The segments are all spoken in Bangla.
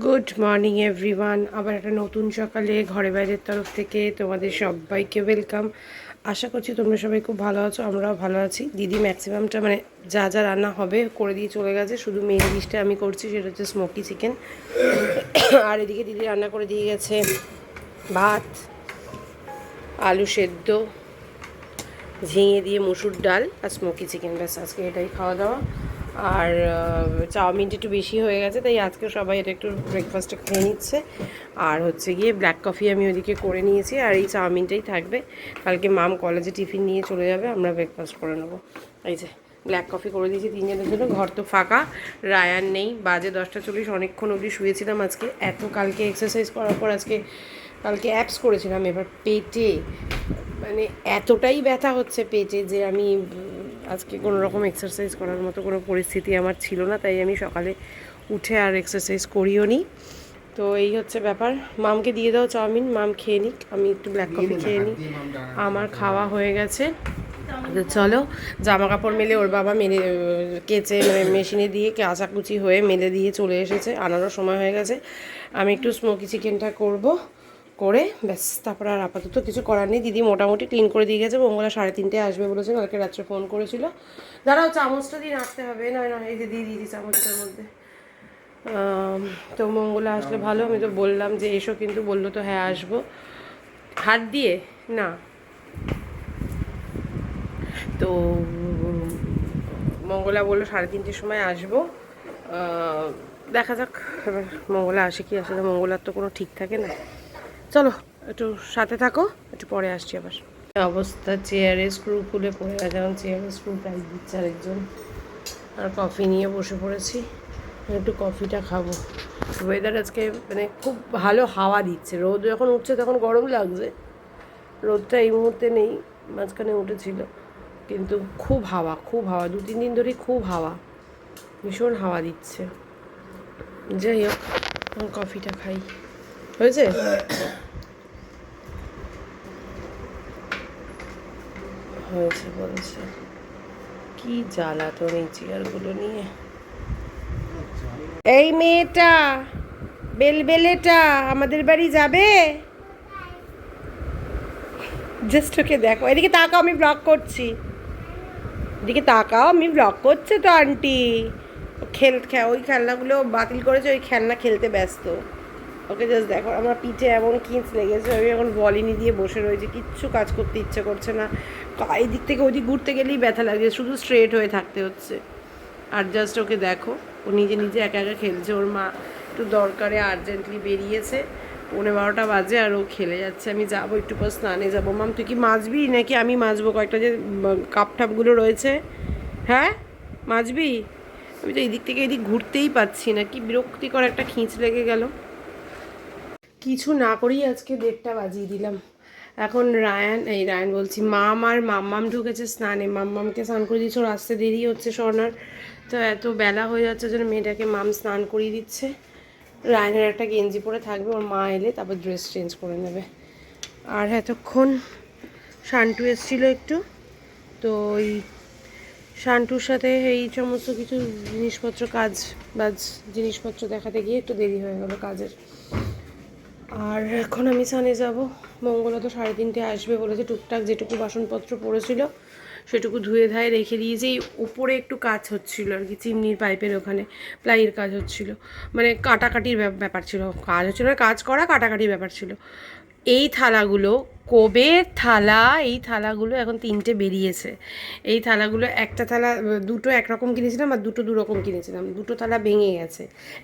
Good morning everyone. আবার একটা নতুন সকালে ঘরে বাইরের তরফ থেকে তোমাদের সবাইকে ওয়েলকাম। আশা করছি তোমরা সবাই খুব ভালো আছো, আমরাও ভালো আছি। দিদি ম্যাক্সিমামটা মানে যা যা রান্না হবে করে দিয়ে চলে গেছে, শুধু মেন ডিশটা আমি করছি, সেটা হচ্ছে স্মোকি চিকেন। আর এদিকে দিদি রান্না করে দিয়ে গেছে ভাত, আলু সেদ্ধ, ঝিঙে দিয়ে মুসুর ডাল আর স্মোকি চিকেন। ব্যাস আজকে এটাই খাওয়া দাওয়া। আর চাউমিনটা একটু বেশি হয়ে গেছে, তাই আজকে সবাই এটা একটু ব্রেকফাস্টে খেয়ে নিচ্ছে। আর হচ্ছে গিয়ে ব্ল্যাক কফি আমি ওদিকে করে নিয়েছি, আর এই চাউমিনটাই থাকবে। কালকে মাম কলেজে টিফিন নিয়ে চলে যাবে, আমরা ব্রেকফাস্ট করে নেবো। এই যে ব্ল্যাক কফি করে দিয়েছি তিনজনের জন্য। ঘর তো ফাঁকা, রায়ান নেই, বাজে 10:40। অনেকক্ষণ অবধি শুয়েছিলাম আজকে, এত কালকে এক্সারসাইজ করার পর কালকে অ্যাপস করেছিলাম। এবার পেটে মানে এতটাই ব্যথা হচ্ছে পেটে যে আমি আজকে কোনো রকম এক্সারসাইজ করার মতো কোনো পরিস্থিতি আমার ছিল না, তাই আমি সকালে উঠে আর এক্সারসাইজ করিও নি। তো এই হচ্ছে ব্যাপার। মামকে দিয়ে দাও চাউমিন, মাম খেয়ে নিক, আমি একটু ব্ল্যাক কফি খেয়ে নিই। আমার খাওয়া হয়ে গেছে। চলো জামা কাপড় মেলে, ওর বাবা মেলে কেচে মানে মেশিনে দিয়ে কাচাকুচি হয়ে মেলে দিয়ে চলে এসেছে, আনারও সময় হয়ে গেছে। আমি একটু স্মোকি চিকেনটা করব, করে ব্যাস তারপর আর আপাতত কিছু করার নেই। দিদি মোটামুটি ক্লিন করে দিয়ে গেছে। মঙ্গলা 3:30টায় আসবে বলেছে, কালকে রাত্রে ফোন করেছিল। দাঁড়াও চামচটা দিয়ে রাখতে হবে, নয় নয় এই যে দিয়ে দিয়েছি চামচটার মধ্যে। তো মঙ্গলা আসলে ভালো, আমি তো বললাম যে এসো, কিন্তু বললো তো হ্যাঁ আসবো। হাত দিয়ে না, তো মঙ্গলা বললো 3:30টার সময় আসবো। দেখা যাক এবার মঙ্গলা আসে কি আসে না, মঙ্গলার তো কোনো ঠিক থাকে না। চলো একটু সাথে থাকো, একটু পরে আসছি আবার। অবস্থা, চেয়ারে স্ক্রু খুলে পড়ে গেছে, এখন চেয়ারে স্ক্রু টাইট দিচ্ছে আরেকজন। আর কফি নিয়ে বসে পড়েছি, একটু কফিটা খাবো। ওয়েদার আজকে মানে খুব ভালো হাওয়া দিচ্ছে, রোদ যখন উঠছে তখন গরম লাগছে, রোদটা এই মুহূর্তে নেই, মাঝখানে উঠেছিল, কিন্তু খুব হাওয়া, খুব হাওয়া, 2-3 দিন ধরেই খুব হাওয়া, ভীষণ হাওয়া দিচ্ছে। যাই হোক কফিটা খাই। হয়েছে? হয়েছে বলেছে। কি জ্বালাতন এই চেয়ারগুলো নিয়ে। এই মেয়েটা বেলবেলেটা আমাদের বাড়ি যাবে, জাস্ট ওকে দেখো, এদিকে তাকাও, আমি ব্লগ করছি, এদিকে তাকাও, আমি ব্লগ করছে তো আন্টি। ওই খেলনাগুলো বাতিল করেছে, ওই খেলনা খেলতে ব্যস্ত। ওকে জাস্ট দেখো, আমার পিঠে এমন খিঁচ লেগেছে, আমি এখন বলিনি দিয়ে বসে রয়েছে, কিচ্ছু কাজ করতে ইচ্ছে করছে না। এই দিক থেকে ওই দিক ঘুরতে গেলেই ব্যথা লাগে, শুধু স্ট্রেট হয়ে থাকতে হচ্ছে। আর জাস্ট ওকে দেখো, ও নিজে নিজে একা একা খেলছে। ওর মা একটু দরকারে আর্জেন্টলি বেরিয়েছে, 12:30 বাজে, আর ও খেলে যাচ্ছে। আমি যাবো একটু পর স্নানে যাবো। মাম তুই কি মাজবি নাকি আমি মাজবো? কয়েকটা যে কাপ টাপগুলো রয়েছে, হ্যাঁ মাজবি? আমি তো এদিক থেকে এদিক ঘুরতেই পাচ্ছি না, কি বিরক্তিকর একটা খিঁচ লেগে গেল। কিছু না করেই আজকে 1:30 বাজিয়ে দিলাম। এখন রায়ান বলছি, মাম আর মাম্মাম ঢুকেছে স্নানে, মাম্মামকে স্নান করে দিচ্ছে, ওর আসতে দেরি হচ্ছে স্বর্ণার, তো এত বেলা হয়ে যাচ্ছে জন্য মেয়েটাকে মাম স্নান করিয়ে দিচ্ছে। রায়ানের একটা গেঞ্জি পরে থাকবে, ওর মা এলে তারপর ড্রেস চেঞ্জ করে নেবে। আর এতক্ষণ শান্টু এসেছিলো একটু, তো ওই শান্টুর সাথে এই সমস্ত কিছু জিনিসপত্র দেখাতে গিয়ে একটু দেরি হয়ে গেল কাজের। আর এখন আমি স্নানে যাব। মঙ্গলা তো 3:30টায় আসবে বলেছে, টুকটাক যেটুকু বাসনপত্র পড়েছিল সেটুকু ধুয়ে ধায়ে রেখে দিয়েছি। এই উপরে একটু কাজ হচ্ছিল আর কি, চিমনির পাইপের ওখানে প্লাইয়ের কাজ হচ্ছিল, মানে কাটাকাটির ব্যাপার ছিল, কাজ হচ্ছিল না, কাজ করা কাটাকাটির ব্যাপার ছিল। এই থালাগুলো কোবের থালা, এই থালাগুলো এখন 3টে বেরিয়েছে। এই থালাগুলো, একটা থালা দুটো একরকম কিনেছিলাম আর দুটো দুরকম কিনেছিলাম, দুটো থালা ভেঙে গেছে,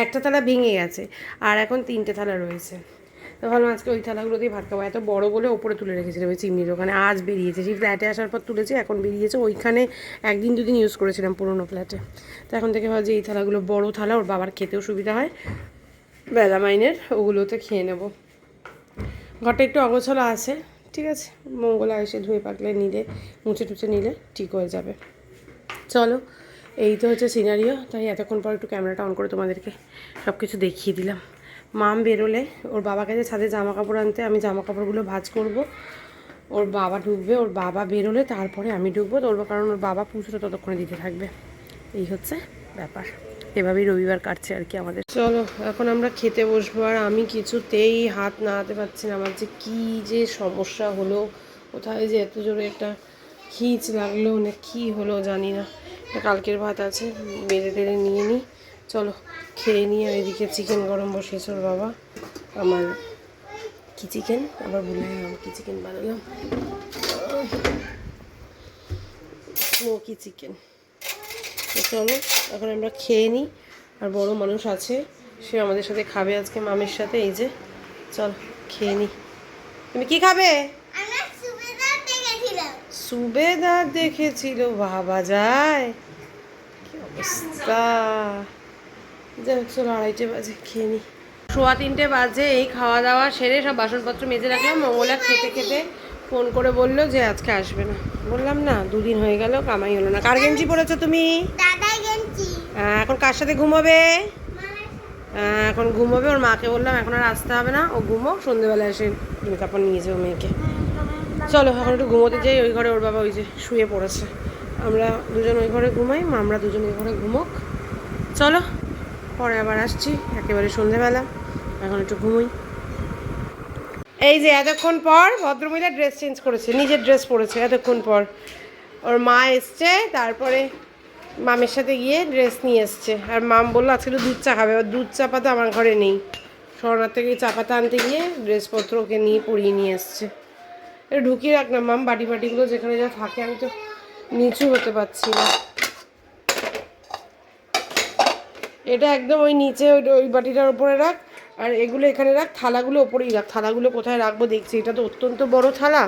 একটা থালা ভেঙে গেছে, আর এখন 3টে থালা রয়েছে। তো ভাবলাম আজকে ওই থালাগুলো দিয়ে ভাত খাবো। এত বড় বলে ওপরে তুলে রেখেছিলাম ওই চিমনির ওখানে, আজ বেরিয়েছে, সেই ফ্ল্যাটে আসার পর তুলেছি, এখন বেরিয়েছে। ওইখানে 1-2 দিন ইউজ করেছিলাম পুরোনো ফ্ল্যাটে, তো এখন থেকে ভাবছি এই থালাগুলো বড় থালা, ওর বাবার খেতেও সুবিধা হয়, বেলামাইনের, ওগুলোতে খেয়ে নেবো। ঘরটা একটু অগোছালো আছে, ঠিক আছে, মঙ্গলা এসে ধুয়ে পাকলে নিলে, মুছে টুছে নিলে ঠিক হয়ে যাবে। চলো এই তো হচ্ছে সিনারিও, তাই এতক্ষণ পর একটু ক্যামেরাটা অন করে তোমাদেরকে সব কিছু দেখিয়ে দিলাম। মাম বেরোলে, ওর বাবা গেছে ছাদে জামা কাপড় আনতে, আমি জামা কাপড়গুলো ভাঁজ করব, ওর বাবা ঢুকবে, ওর বাবা বেরোলে তারপরে আমি ঢুকবো, কারণ ওর বাবা পুজোটা ততক্ষণে দিতে থাকবে। এই হচ্ছে ব্যাপার। এভাবেই রবিবার কাটছে আর কি আমাদের। চলো এখন আমরা খেতে বসবো। আর আমি কিছুতেই হাত নাড়াতে পারছি না, আমার যে কী যে সমস্যা হলো, কোথায় যে এত জোরে একটা খিঁচ লাগলো না কী হলো জানি না। কালকের ভাত আছে, বেড়ে টেড়ে নিয়ে নিই, চলো খেয়ে নিই। আর এদিকে চিকেন গরম বসিয়েছে ওর বাবা। আমার কি চিকেন আবার ভুলে গেলাম, কি চিকেন বানালাম, স্মোকি চিকেন। তো চলো এখন আমরা খেয়ে নিই। আর বড় মানুষ আছে, সে আমাদের সাথে খাবে আজকে মামের সাথে। এই যে চল খেয়ে নিই। তুমি কি খাবে? সুবেদার দেখেছিল, বাবা যায় কি অবস্থা। যাই হোক চলো 2:30 বাজে, খেয়ে নিই। 3:15 বাজে, এই খাওয়া দাওয়া সেরে সব বাসনপত্র মেজে রাখলাম। মঙ্গলা খেতে খেতে ফোন করে বললো যে আজকে আসবে না। বললাম না, 2 দিন হয়ে গেল, কামাই হলো না। কার গেঞ্জি পরেছো তুমি? এখন কার সাথে ঘুমাবে? এখন ঘুমোবে। ওর মাকে বললাম এখন আর আসতে হবে না, ও ঘুমো, সন্ধ্যেবেলা এসে কাপড় নিয়ে যাও মেয়েকে। চলো এখন একটু ঘুমোতে যাই। ওই ঘরে ওর বাবা ওই যে শুয়ে পড়েছে, আমরা দুজন ওই ঘরে ঘুমাই, আমরা দুজন ওই ঘরে ঘুমোক। চলো পরে আবার আসছি, একেবারে সন্ধ্যেবেলা। এখন একটু ঘুমোই। এই যে এতক্ষণ পর ভদ্রমহিলা ড্রেস চেঞ্জ করেছে, নিজের ড্রেস পরেছে এতক্ষণ পর। ওর মা এসছে, তারপরে মামের সাথে গিয়ে ড্রেস নিয়ে এসছে। আর মাম বললো আজকে একটু দুধ চা খাবে, এবার দুধ চা পাতা আমার ঘরে নেই। শরণার থেকে চা পাতা আনতে গিয়ে ড্রেসপত্র ওকে নিয়ে পরিয়ে নিয়ে এসছে। এটা ঢুকিয়ে রাখ না মাম, বাটি বাটিগুলো যেখানে যা থাকে, আমি তো নিচু হতে পারছি না। এটা একদম ওই নিচে ওই বাটিটার উপরে রাখ, আর এগুলো এখানে রাখ, থালাগুলো ওপরেই রাখ। থালাগুলো কোথায় রাখবো দেখছি, এটা তো অত্যন্ত বড় থালা।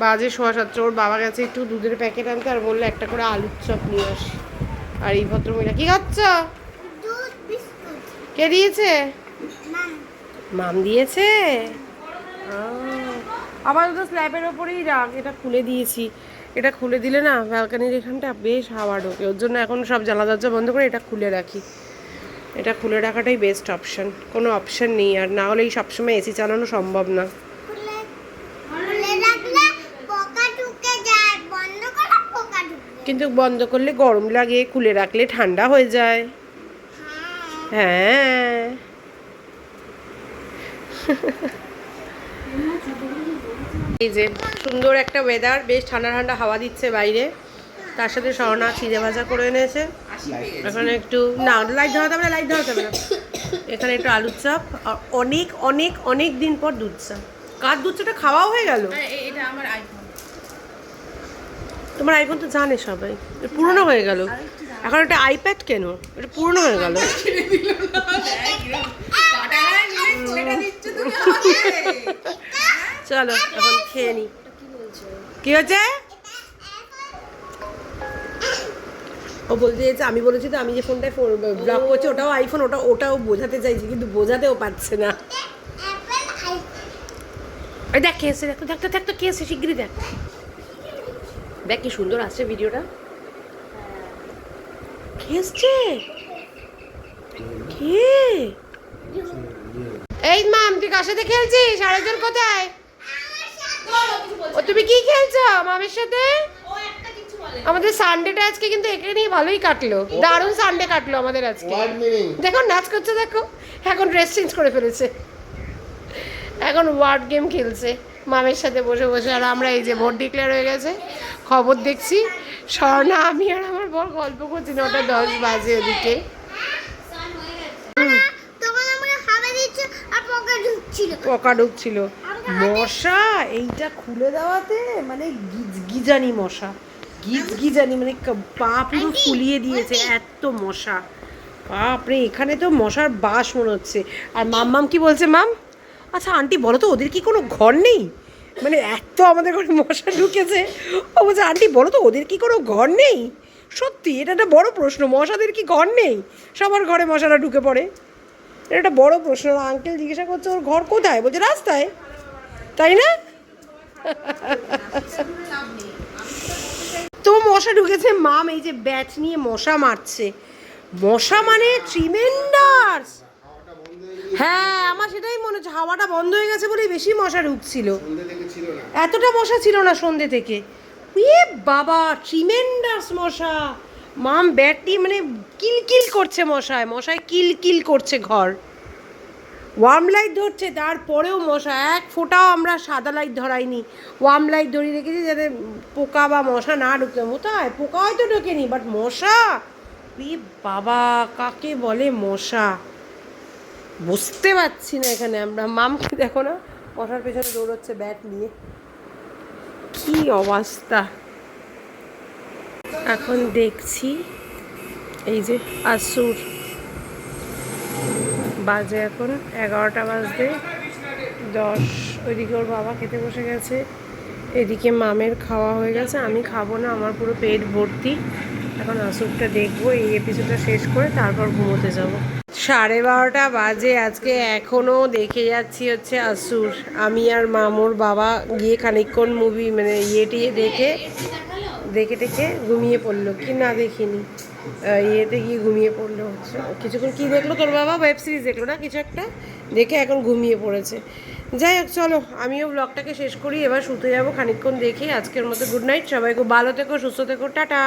বাজে 6:15। ওর বাবা গেছে একটু দুধের প্যাকেট আনতে, আর বললো একটা করে আলুর চপ নিয়ে আসি। আর এই ভদ্রমহিলা কি খাচ্ছ? কে দিয়েছে? মাম দিয়েছে। আবার তো স্ল্যাবের ওপরেই রাখ, এটা খুলে দিয়েছি। এটা খুলে দিলে না ব্যালকানির এখানটা বেশ হাওয়া ঢোকে, ওর জন্য এখন সব জানলা দরজা বন্ধ করে এটা খুলে রাখি। এটা খুলে রাখাটাই বেস্ট অপশান, কোনো অপশান নেই। আর না হলে এই সবসময় এসি চালানো সম্ভব না। কিন্তু বন্ধ করলে গরম লাগে, খুলে রাখলে ঠান্ডা হয়ে যায়। হ্যাঁ এই যে সুন্দর একটা ওয়েদার, বেশ ঠান্ডা ঠান্ডা হাওয়া দিচ্ছে বাইরে। তার সাথে স্বর্ণা চিড়ে ভাজা করে এনেছে। এখানে একটু না লাইট ধরাতে হবে না, লাইট ধরাতে হবে না। এখানে একটু আলুর চপ, আর অনেক অনেক অনেক দিন পর দুধ চা। কার দুধ চাটা খাওয়াও হয়ে গেল? এটা আমার আইফোন। তোমার আইফোন তো জানে সবাই, পুরনো হয়ে গেল। এখন একটা আইপ্যাড কেন, এটা পুরনো হয়ে গেল। চলো এখন খেয়ে নি। কি হচ্ছে? ও বলতে চাইছে, আমি বলেছি তো আমি যে ফোনটায় ব্লগ করছি ওটাও আইফোন, ওটাও বোঝাতে চাইছি, কিন্তু বোঝাতেও পারছে না। ওই দেখ কে এসে, দেখ তো দেখ তো কে এসে, শিগগিরই দেখ। দেখ কি সুন্দর আসছে ভিডিওটা। কে এসছে? কে? এই মাম, তুই কার সাথে খেলছিস? আরেকজন কোথায়? ও তুমি কি খেলছো মামের সাথে? আমাদের সানডেটা আজকে কিন্তু একে নিয়ে ভালোই কাটলো, দারুণ সানডে কাটলো আমাদের আজকে। দেখো নাচ করছে, দেখো এখন ড্রেস চেঞ্জ করে ফেলেছে, এখন ওয়ার্ড গেম খেলছে মামের সাথে বসে বসে। আর আমরা এই যে ভোট ডিক্লেয়ার হয়ে গেছে, খবর দেখছি। স্বর্ণা, আমি আর আমার বর গল্প করছি, 9:10 বাজে ওদিকে। পোকা ঢুকছিল, মশা এইটা খুলে দেওয়াতে মানে গিজানি মশা, গিজানি মানে পা পুরো ফুলিয়ে দিয়েছে, এত মশা বাপরে। এখানে তো মশার বাস মনে হচ্ছে। আর মাম কি বলছে? মাম আচ্ছা আন্টি বলো তো, ওদের কি কোনো ঘর নেই? মানে এত আমাদের ঘরে মশা ঢুকেছে। ও বলছে আন্টি বলো তো, ওদের কি কোনো ঘর নেই? সত্যি এটা একটা বড় প্রশ্ন, মশাদের কি ঘর নেই? সবার ঘরে মশারা ঢুকে পড়ে, এটা একটা বড় প্রশ্ন। আঙ্কেল জিজ্ঞাসা করছে ওর ঘর কোথায়, বলছে রাস্তায়, তাই না? তো মশা ঢুকেছে। মাম এই যে ব্যাট নিয়ে মশা মারছে, মশা মানে ট্রিমেন্ডাস। হ্যাঁ আমার সেটাই মনে হচ্ছে, হাওয়াটা বন্ধ হয়ে গেছে বলেই বেশি মশা ঢুকছিল, এতটা মশা ছিল না সন্ধ্যে থেকে। এ বাবা ট্রিমেন্ডাস মশা, মাম ব্যাটি মানে কিলকিল করছে মশায়, মশায় কিলকিল করছে ঘর। ওয়ার্ম লাইট ধরছে, তারপরেও মশা এক ফোঁটাও আমরা সাদা লাইট ধরাইনি, ওয়ার্ম লাইট ধরিয়ে রেখেছি যাতে পোকা বা মশা না ঢুকতে। কোথায় পোকা হয়তো ঢোকেনি, বাট মশা, ই বাবা কাকে বলে মশা বুঝতে পারছি না। এখানে আমরা মামকে দেখো না মশার পেছনে দৌড়চ্ছে ব্যাট নিয়ে, কি অবস্থা। এখন দেখছি এই যে আসুর, বাজে এখন 11টা বাজতে 10। ওইদিকে ওর বাবা খেতে বসে গেছে, এদিকে মামের খাওয়া হয়ে গেছে, আমি খাবো না, আমার পুরো পেট ভর্তি। এখন আসুরটা দেখবো, এই এপিসোডটা শেষ করে তারপর ঘুমোতে যাব। 12:30 বাজে আজকে, এখনও দেখে যাচ্ছি হচ্ছে আসুর। আমি আর মামুর বাবা গিয়ে খানিকক্ষণ মুভি মানে টিয়ে দেখে দেখে টেকে ঘুমিয়ে পড়লো, কি না দেখিনি, ইয়েতে গিয়ে ঘুমিয়ে পড়লো হচ্ছে কিছুক্ষণ। কী দেখলো তোর বাবা? ওয়েব সিরিজ দেখলো না কিছু একটা, দেখে এখন ঘুমিয়ে পড়েছে। যাই হোক চলো, আমিও ব্লগটাকে শেষ করি, এবার শুতে যাবো খানিকক্ষণ দেখে। আজকের মতো গুড নাইট, সবাই খুব ভালো থেকো, সুস্থ থেকো, টাটা।